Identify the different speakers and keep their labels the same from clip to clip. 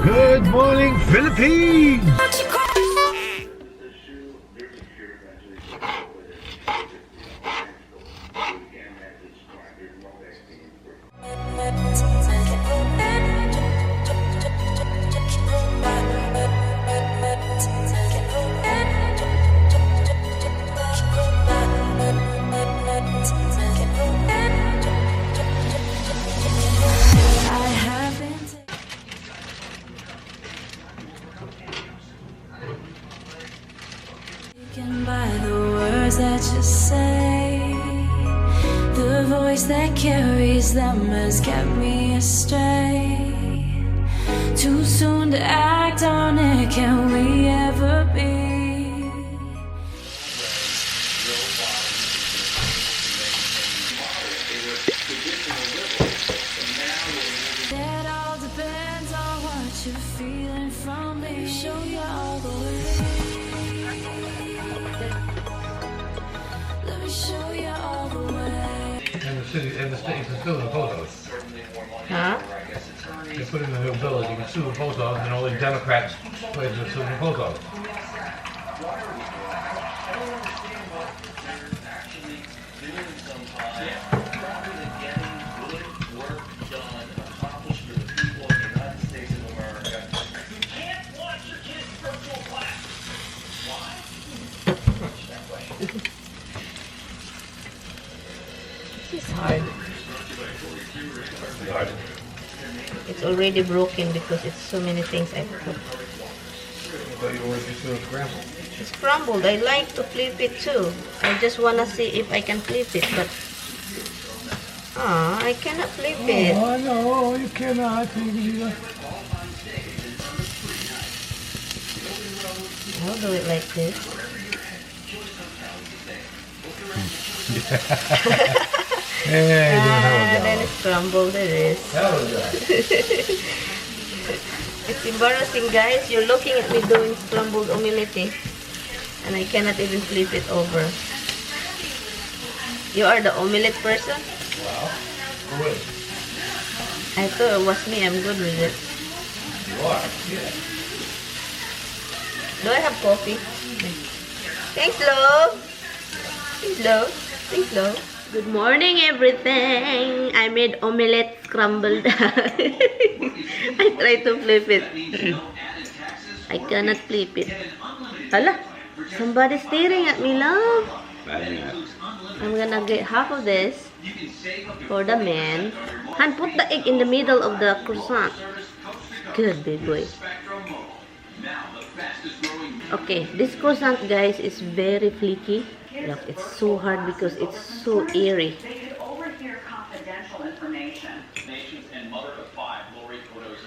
Speaker 1: Good morning, Philippines!
Speaker 2: By the words that you say, the voice that carries them has kept me astray. Too soon to act on it, can we ever be? It all depends on what you're feeling from me. Show you all the way. Show you all the way.
Speaker 1: And the city, you can still the post office.
Speaker 3: Huh?
Speaker 1: They put in the new bill, you can sue the post office, and all the Democrats pledge to sue the post office.
Speaker 3: It's hard. It's already broken because it's so many things I put. It's crumbled. I like to flip it too. I just wanna see if I can flip it, but I cannot flip it.
Speaker 1: Oh no, you cannot.
Speaker 3: I'll do it like this. Then it's crumbled. It is. It's embarrassing, guys. You're looking at me doing crumbled omelette, and I cannot even flip it over. You are the omelette person?
Speaker 1: Wow. Good.
Speaker 3: I thought it was me. I'm good with it.
Speaker 1: You are. Yeah.
Speaker 3: Do I have coffee? Thanks, love. Thanks, love. Thanks, love. Good morning, everything. I made omelette scrambled. I tried to flip it. I cannot flip it. Hala, somebody's staring at me, love. I'm gonna get half of this for the man. And put the egg in the middle of the croissant. Good, big boy. Okay, this croissant, guys, is very flaky. Look, it's so hard because it's so eerie.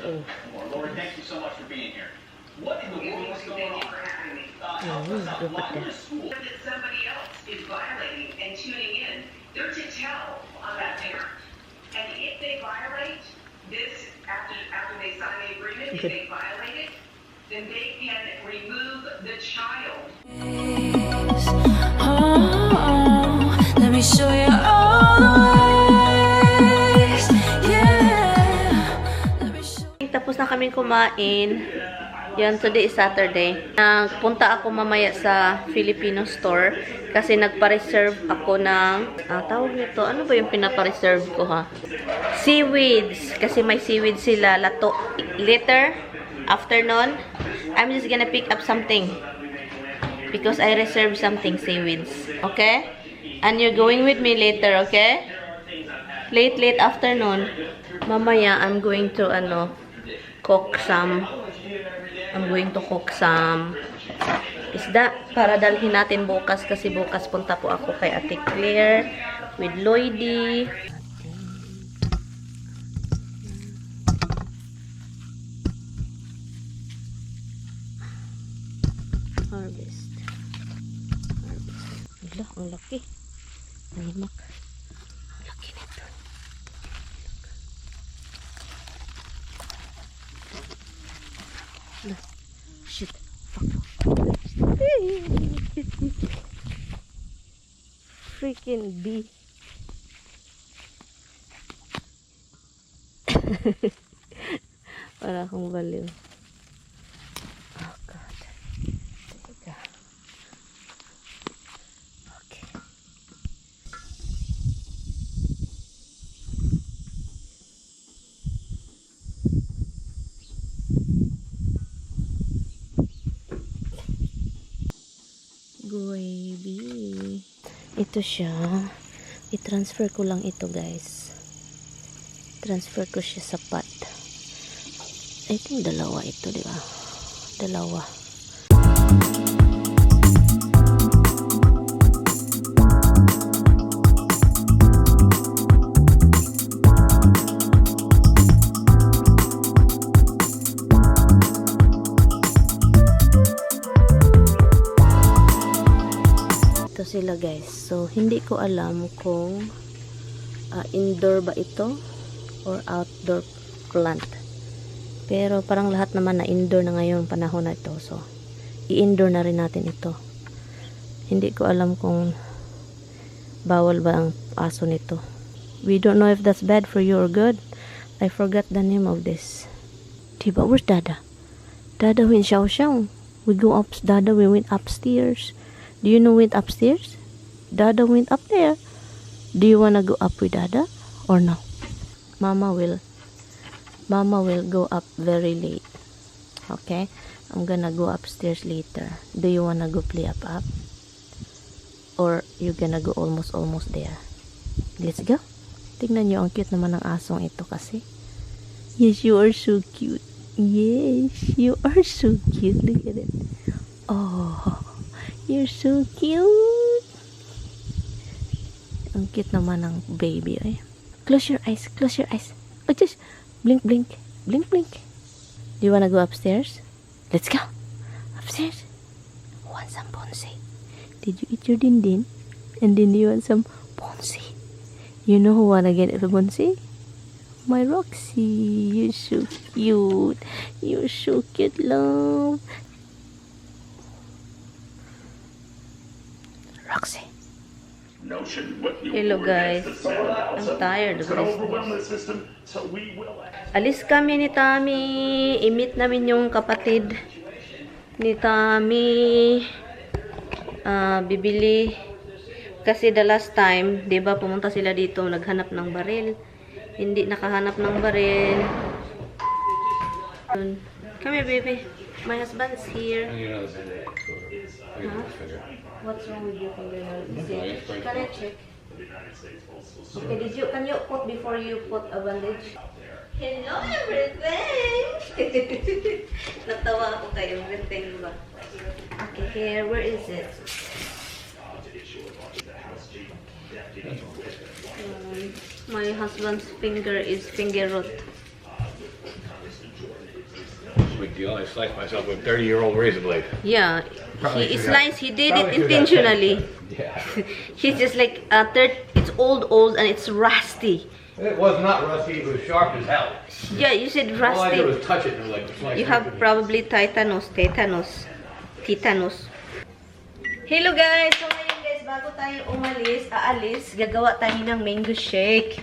Speaker 3: Oh.
Speaker 4: Lori, thank you so much for being here. What in the world is going on?
Speaker 3: Look at that.
Speaker 5: That somebody else is violating and tuning in, they're to tell on that parent. And if they violate this after they sign the agreement, if they violate it, then they can remove the child.
Speaker 2: Let me show you all the ways. Yeah. Let me show.
Speaker 3: Tapos na kaming kumain. Yan, today is Saturday. Nagpunta ako mamaya sa Filipino store kasi nagpa-reserve ako ng tawag nito, ano ba yung pinapa-reserve ko, ha? Seaweeds. Kasi may seaweeds sila. Later, afternoon, I'm just gonna pick up something because I reserved something, seaweeds. Okay? And you're going with me later, okay? Late afternoon. Mamaya, I'm going to, cook some isda para dalhin natin bukas kasi bukas punta po ako kay Ate Claire with Lloydie. Harvest. Ala, ang laki. Limak. Ang laki nito. Ala. Shit. Freaking bee. Para akong baliw. Ito siya. I-transfer ko lang ito, guys. Transfer ko siya sa pot. I think dalawa ito, di ba? Dalawa. Ito sila, guys. So, hindi ko alam kung indoor ba ito or outdoor plant. Pero parang lahat naman na indoor na ngayon panahon na ito. So, i-indoor na rin natin ito. Hindi ko alam kung bawal ba ang aso nito. We don't know if that's bad for you or good. I forgot the name of this. Diba, where's Dada? Dada went xiao. Dada we went upstairs. Do you know went upstairs? Dada went up there. Do you wanna go up with Dada or no? Mama will go up very late. Okay? I'm gonna go upstairs later. Do you wanna go play up? Or you gonna go almost there? Let's go. Tingnan nyo, ang cute naman ng asong ito kasi. Yes, you are so cute. Yes, you are so cute. Look at it. Oh, you're so cute. Ang cute naman ng baby. Eh. Close your eyes. Close your eyes. Oh, just blink, blink. Blink, blink. Do you wanna go upstairs? Let's go. Upstairs. Want some bonsai? Did you eat your din? And then you want some bonsai? You know who wanna get the bonsai? My Roxy. You're so cute. You're so cute, love. Roxy. Hello guys. I'm tired of this. Alis kami ni Tami. I-meet namin yung kapatid ni Tami. Bibili. Kasi the last time, 'di ba, pumunta sila dito, naghanap ng baril. Hindi nakahanap ng baril. Come here, baby. My husband's here. Huh? What's wrong with your finger? Can I check? Okay, can you put before you put a bandage? Hello, everything! Natawa ako kayo, everything ba? Okay, here, where is it? My husband's finger is finger root.
Speaker 1: Big deal. I sliced myself with a 30-year-old razor blade.
Speaker 3: Yeah,
Speaker 1: Probably
Speaker 3: it's
Speaker 1: forgot.
Speaker 3: nice. He did
Speaker 1: Probably
Speaker 3: it intentionally.
Speaker 1: Yeah.
Speaker 3: He's just like it's old, and it's rusty.
Speaker 1: It was not rusty. It was sharp as hell.
Speaker 3: Yeah, you said
Speaker 1: All I did was
Speaker 3: rusty.
Speaker 1: touch it and it was like sliced.
Speaker 3: You have probably tetanus. Hello guys! So ngayon guys, bago tayo aalis, gagawa tayo ng mango shake.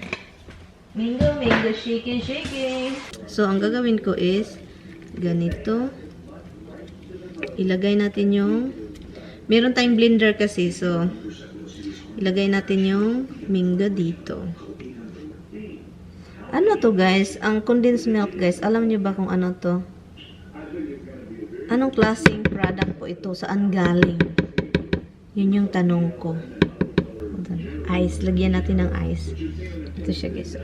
Speaker 3: Mango shaking. So ang gagawin ko is ganito. Ilagay natin yung meron tayong blender kasi, so ilagay natin yung mango dito. Ano to guys? Ang condensed milk guys, alam niyo ba kung ano to? Anong klaseng product po ito? Saan galing? Yun yung tanong ko. Ice. Lagyan natin ng ice. Ito siya guys.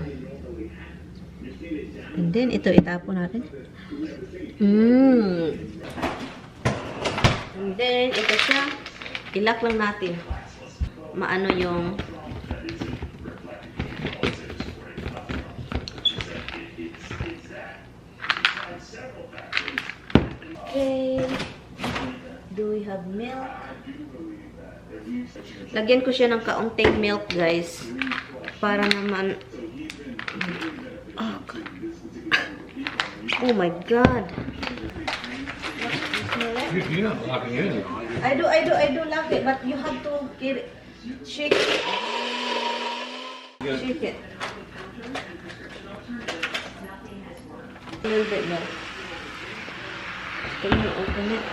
Speaker 3: And then, ito itapon natin. And then, ito siya. Ilak lang natin. Maano yung okay. Do we have milk? Lagyan ko siya ng kaunting milk, guys. Para naman... Oh, God. Oh, my God.
Speaker 1: You're not locking in.
Speaker 3: I do love it, but you have to get it. Shake it. Shake it. A little bit more. Can you open it?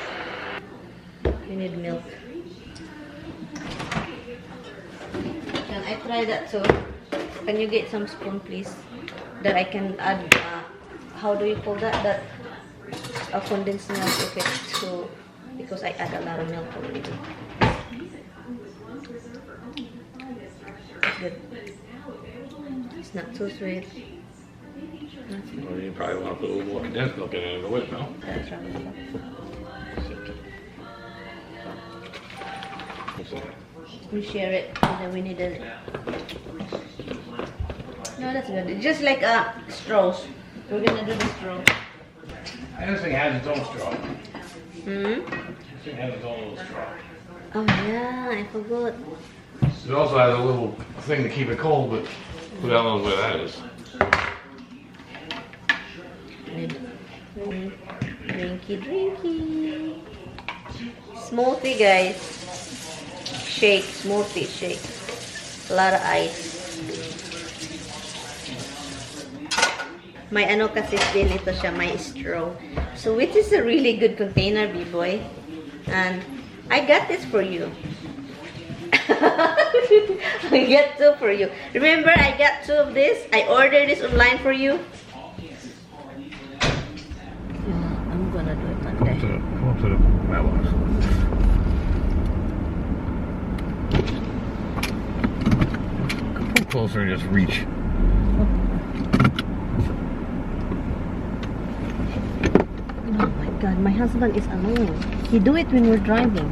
Speaker 3: You need milk. Can I try that too? Can you get some spoon, please? That I can add, how do you call that? That condensed milk, okay, so, because I add a lot of milk already. not too sweet.
Speaker 1: Well, you probably want to put a little more condensed milk in it to go with it, no?
Speaker 3: That's right.
Speaker 1: What's that?
Speaker 3: We share it, and then we need it. No, that's good. Just like straws. We're gonna do the straw.
Speaker 1: And this thing has its own straw.
Speaker 3: Hmm?
Speaker 1: This thing has its own little straw.
Speaker 3: Oh yeah, I forgot.
Speaker 1: It also has a little thing to keep it cold, but who the hell knows where that is?
Speaker 3: Drinky. Smoothie, guys. Shake, smoothie, shake. A lot of ice. May ano kasi din ito siya, may straw. So which is a really good container, B-boy. And I got this for you. I got 2 for you. Remember, I got 2 of this. I ordered this online for you. I'm gonna do it Monday.
Speaker 1: Come up to the mailbox. Come closer and just reach.
Speaker 3: Oh my god, my husband is annoying. He do it when we're driving.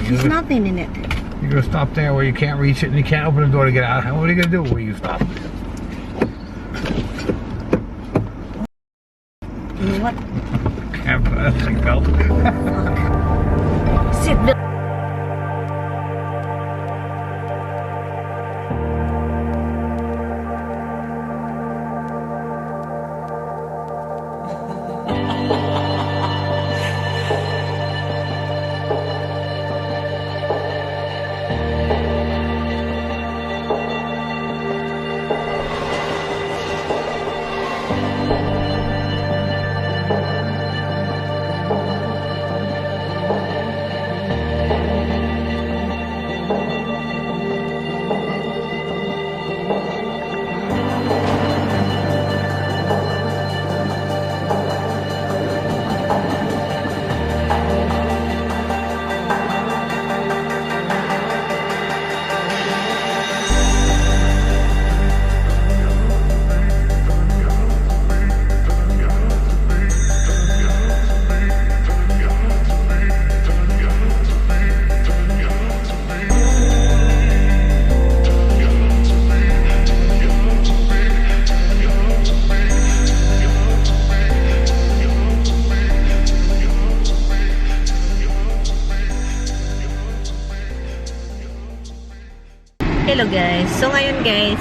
Speaker 3: There's nothing in it.
Speaker 1: You're gonna stop there where you can't reach it and you can't open the door to get out. What are you gonna do where you stop?
Speaker 3: You know what?
Speaker 1: Can't put that thing belt.
Speaker 3: Sit down. Hello guys. So ngayon guys,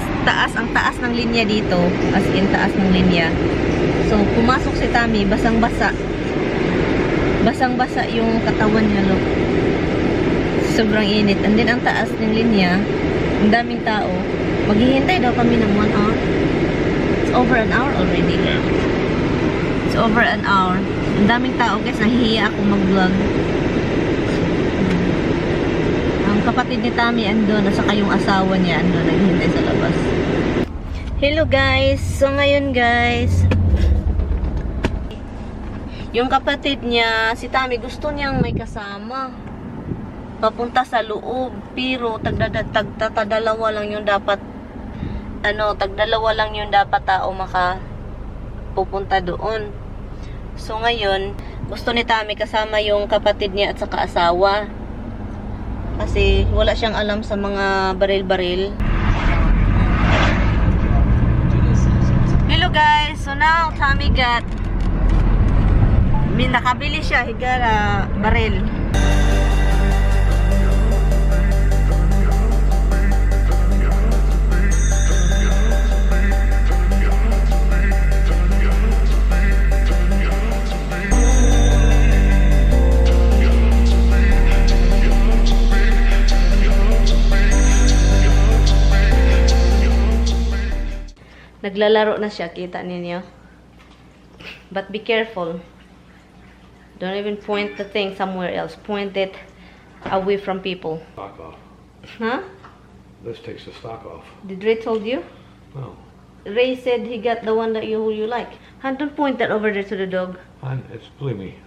Speaker 3: ang taas ng linya dito. As in taas ng linya. So pumasok si Tammy, basang-basa. Basang-basa yung katawan niya, look. Sobrang init. And then ang taas ng linya, ang daming tao. Maghihintay daw kami ng 1 hour. It's over an hour already. It's over an hour. Ang daming tao guys, nahihiya ako mag-vlog. Kapatid ni Tammy andun, saka yung asawa niya andun, naghihintay sa labas. Hello guys! So ngayon guys, yung kapatid niya, si Tammy, gusto niyang may kasama. Papunta sa loob, pero tagdalawa lang yung dapat, tagdalawa lang yung dapat tao pupunta doon. So ngayon, gusto ni Tammy kasama yung kapatid niya at saka asawa. Kasi wala siyang alam sa mga baril-baril. Hello guys! So now, Tammy got... nakabili siya, he got a baril. Naglalaro na siya, kita ninyo. But be careful. Don't even point the thing somewhere else. Point it away from people.
Speaker 1: Stock off.
Speaker 3: Huh?
Speaker 1: This takes the stock off.
Speaker 3: Did Ray told you?
Speaker 1: No.
Speaker 3: Ray said he got the one that you like. And don't point that over there to the dog.
Speaker 1: Believe me.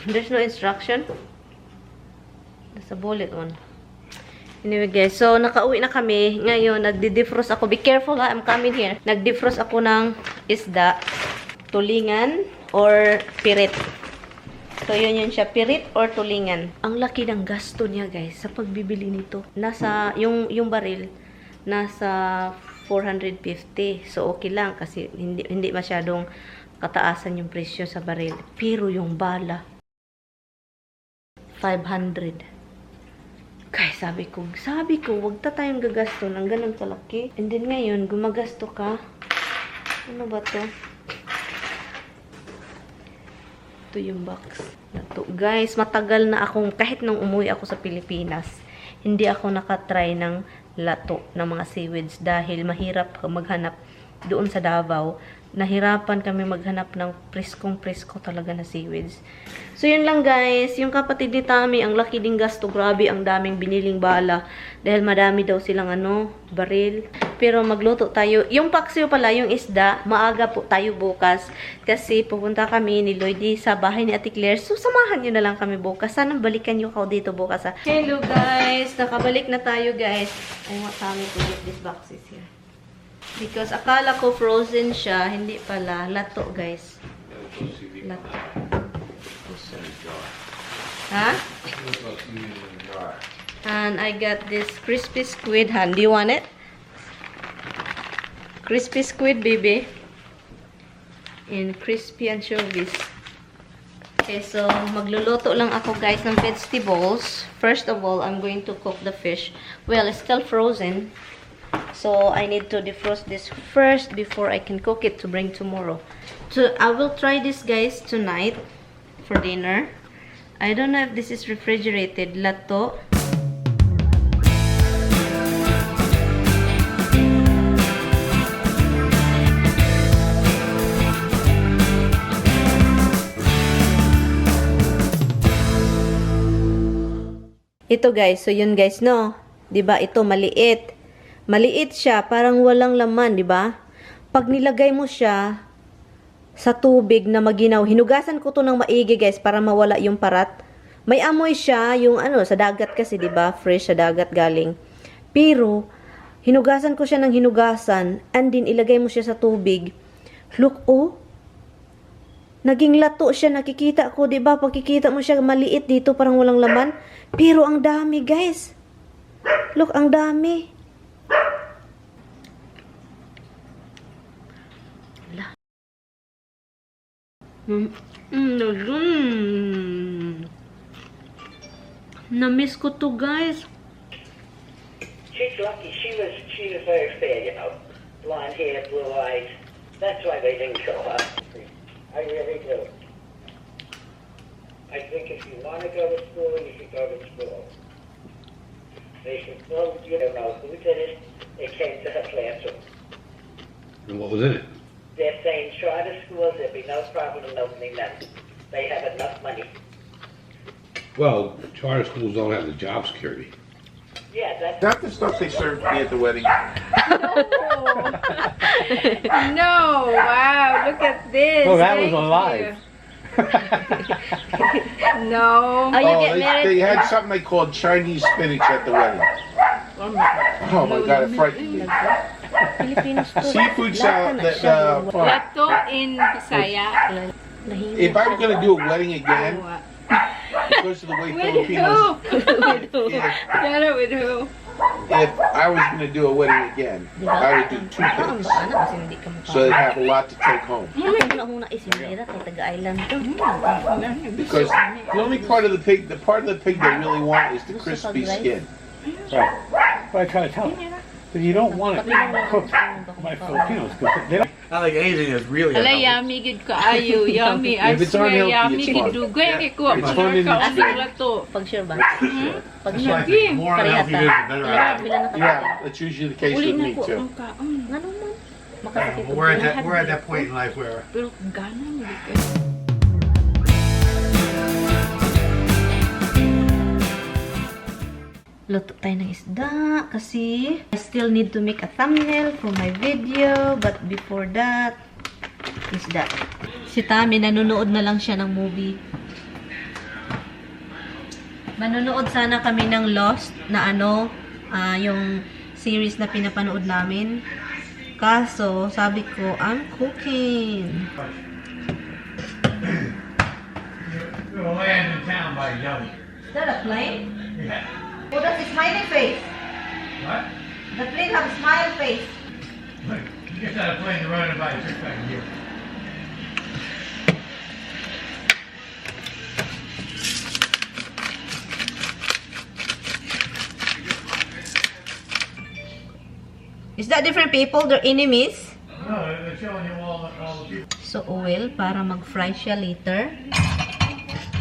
Speaker 3: There's no instruction. That's a bullet one. Anyway guys, so nakauwi na kami. Ngayon, nagdi-defrost ako. Be careful ha, I'm coming here. Nag-defrost ako ng isda, tulingan, or pirit. So yun siya, pirit or tulingan. Ang laki ng gasto niya guys sa pagbibili nito. Nasa, yung baril, nasa 450. So okay lang kasi hindi masyadong kataasan yung presyo sa baril. Pero yung bala, 500. Guys, sabi ko, wag ta tayong gagasto ng ganun kalaki. And then ngayon, gumagasto ka. Ano ba to? Ito yung box. Ito. Guys, matagal na akong, kahit nung umuwi ako sa Pilipinas, hindi ako nakatry ng lato ng mga seaweeds dahil mahirap maghanap doon sa Davao. Nahirapan kami maghanap ng preskong-presko talaga na seaweeds. So, yun lang guys. Yung kapatid ni Tami, ang laki ding gasto. Grabe, ang daming biniling bala. Dahil madami daw silang baril. Pero magluto tayo. Yung paksiw pala, yung isda, maaga po tayo bukas. Kasi pupunta kami ni Lloydie sa bahay ni Ate Claire. So, samahan nyo na lang kami bukas. Sana balikan nyo ako dito bukas ha. Hello guys! Nakabalik na tayo guys. I want Tami to get these boxes here. Because akala ko frozen siya, hindi pala. Lato, guys. Lato. Ha? And I got this crispy squid hand. Do you want it? Crispy squid, baby. In crispy anchovies. Okay, so magluluto lang ako, guys, ng vegetables. First of all, I'm going to cook the fish. Well, it's still frozen. So, I need to defrost this first before I can cook it to bring tomorrow. So, I will try this, guys, tonight for dinner. I don't know if this is refrigerated. Lato. Ito, guys. So, yun, guys, no? Diba? Ito, maliit. Maliit siya, parang walang laman, di ba? Pag nilagay mo siya sa tubig na maginaw, hinugasan ko to ng maigi, guys, para mawala yung parat. May amoy siya, yung sa dagat kasi, di ba? Fresh sa dagat galing. Pero, hinugasan ko siya ng hinugasan, and then ilagay mo siya sa tubig. Look, oh. Naging lato siya, nakikita ko, di ba? Pagkikita mo siya, maliit dito, parang walang laman. Pero, ang dami, guys. Look, ang dami. Na-miss ko to, guys.
Speaker 6: She's lucky. She was very fair, you know. Blonde hair, blue eyes. That's why they didn't show her. I really do. I think if you want to go to school, you should go to school. They should know, you know, who did it. It came to her classroom.
Speaker 7: And what was in it?
Speaker 6: They're saying charter schools, there'd be no problem in opening them. They have enough money.
Speaker 7: Well, charter schools don't have the job security.
Speaker 6: Yeah, that's...
Speaker 8: Is that the stuff they served me at the wedding?
Speaker 9: No, wow, look at this.
Speaker 1: Oh, that was
Speaker 9: Thank
Speaker 1: alive.
Speaker 9: you. No.
Speaker 3: Oh, you get married?
Speaker 8: They had something they called Chinese spinach at the wedding. Oh my God, it frightened me. Seafood salad.
Speaker 9: Lato in Bisaya.
Speaker 8: If I was going to do a wedding again, because of the way
Speaker 9: With
Speaker 8: Filipinos,
Speaker 9: who? Pero with who?
Speaker 8: if I was going to do a wedding again, I would do two pigs, so they'd have a lot to take home. Because the only part of the pig, the part of the pig they really want is the crispy skin.
Speaker 1: Right. What I try to tell them. But you don't want it cooked by Filipinos because they don't. I think anything is really
Speaker 9: Ala, yummy good kaayo. Yummy. I
Speaker 8: If it's
Speaker 9: swear,
Speaker 8: unhealthy,
Speaker 9: yummy
Speaker 8: it's
Speaker 9: good.
Speaker 8: fun.
Speaker 9: Dugay kay ko.
Speaker 8: It's fun in the
Speaker 9: Ang
Speaker 8: street.
Speaker 9: lato.
Speaker 3: Pag sure ba? Pag
Speaker 1: It's
Speaker 3: sure.
Speaker 1: like the more unhealthy it is, the better I am.
Speaker 8: Yeah, that's usually the case with me too.
Speaker 9: Ang kaon.
Speaker 3: Ngano man? Makasakit.
Speaker 1: We're at that point in life where
Speaker 9: Pero gana mo di
Speaker 3: Luto tayo ng isda kasi I still need to make a thumbnail for my video, but before that, isda. Si Tami, nanonood na lang siya ng movie. Manonood sana kami ng Lost na yung series na pinapanood namin. Kaso, sabi ko, I'm cooking.
Speaker 1: You're land in town by Yelly.
Speaker 3: Is that a plane?
Speaker 1: Yeah.
Speaker 3: Oh, that's a smiley face.
Speaker 1: What?
Speaker 3: The plane has a smile face.
Speaker 1: Look, you just had a plane running by just back here.
Speaker 3: Is that different people? They're enemies?
Speaker 1: No, they're showing you all the people.
Speaker 3: So, oil para mag-fry siya later.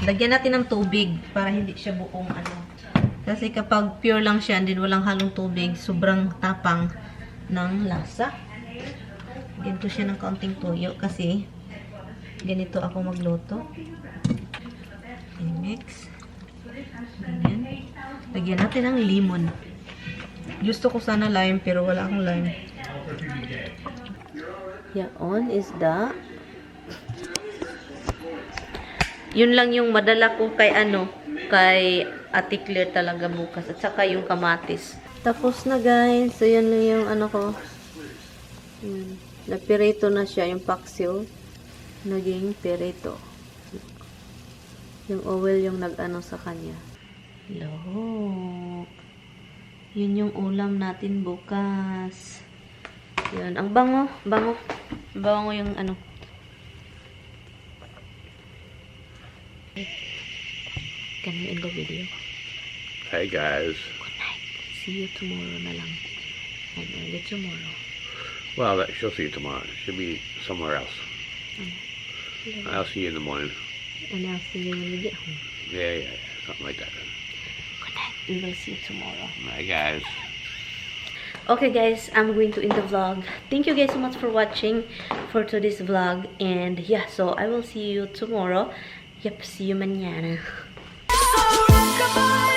Speaker 3: Lagyan natin ng tubig para hindi siya buong ano. Kasi kapag pure lang siya, din walang halong tubig, sobrang tapang ng lasa. Lagyan ko siya ng kaunting tuyo kasi ganito ako magluto. I-mix. Ganyan. Lagyan natin ng lemon. Gusto ko sana lime pero wala akong lime. Yaon is the yun lang yung madala ko kay ano, kay Ate Claire talaga bukas. At saka yung kamatis. Tapos na guys. So yun lang yung ano ko. Napirito na siya yung paksiw. Naging pirito. Yung oil yung nag-ano sa kanya. Look. Yun yung ulam natin bukas. Yun. Ang bango. Bango. Bango yung ano. Can we end the video?
Speaker 7: Hey guys.
Speaker 3: Good night. See you tomorrow na lang. And early tomorrow.
Speaker 7: Well, she'll see you tomorrow. She'll be somewhere else. I'll see you in the morning.
Speaker 3: And I'll see you when we get home.
Speaker 7: Yeah. Something like that.
Speaker 3: Good night. We will see you tomorrow.
Speaker 7: Bye guys.
Speaker 3: Okay guys, I'm going to end the vlog. Thank you guys so much for watching for today's vlog. And yeah, so I will see you tomorrow. Yep, see you mañana.
Speaker 2: So rock